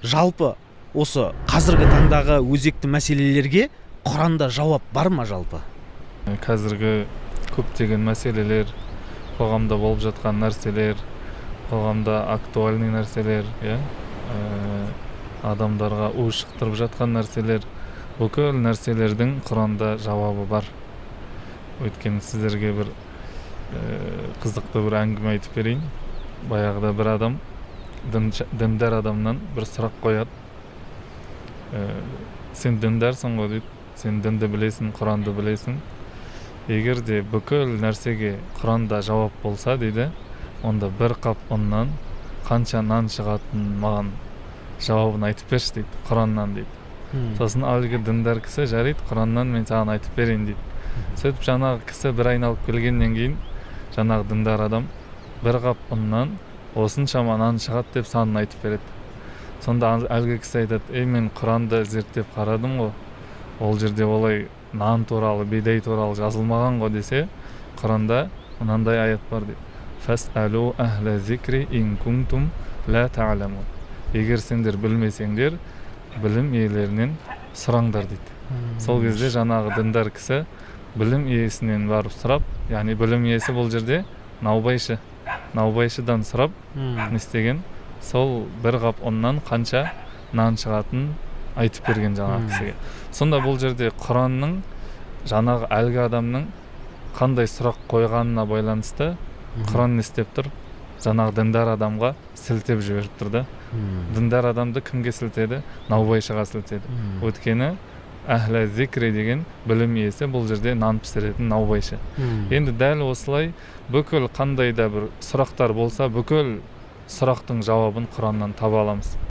жалпы осы қазіргі таңдағы өзекті мәселелерге Құранда жауап бар ма жалпы? Қазіргі көптеген мәселелер, қоғамда болып жатқан нәрселер, қоғамда актуальный нәрселер, адамдарға ушықтырып жатқан нәрселер, бүкіл нәрселердің Құранда жауабы бар. Өйткені сіздерге бір қызықты бір әңгіме айтып берейін. Баяғыда бір адам діндар адамнан бір сұрақ қояды. Сен діндарсың ғой дейді. Сен дінді білесің, Құранды білесің. Егер де бүкіл нәрсеге Құранда жауап болса дейді, онда бір қап ұннан қанша нан шығатынын маған жауабын айтып берші дейді, Құраннан дейді. Сосын әлгі діндар кісі жарайды, Құраннан мен саған айтып берейін дейді. Сөйтіп жаңағы кісі бір айналып келгеннен кейін жаңағы діндар адам бір қап ұннан осыншама нан шығады деп санын айтып береді. Сонда әлгі кісі айтады: мен Құранды зерттеп қарадым ғой, ол жерде олай нан туралы, бидай туралы жазылмаған ғой десе, Құранда мынандай аят бар дейді: фасалу ахла зикри ин кунтум ла та'ламун. Егер сендер білмесеңдер, білім иелерінен сұраңдар дейді. Сол кезде жаңағы діндар кісі білім иесінен барып сұрап, яғни білім иесі бұл жерде наубайшыдан сұрап, не істеген? Сол бір қап ұннан қанша нан шығатынын айтып берген жаңағы кісіге. Сонда бұл жерде Құранның жаңағы әлгі адамның қандай сұрақ қойғанына байланысты Құран не істеп тұр? Жаңағы діндар адамға сілтеп жіберіп тұр да. Діндар адамды кімге сілтеді? Наубайшыға сілтеді. Өйткені әхлә зикри деген білім иесі бұл жерде нан пісіретін наубайшы. Енді дәл осылай бүкіл қандай да бір сұрақтар болса, бүкіл сұрақтың жауабын Құраннан таба аламыз.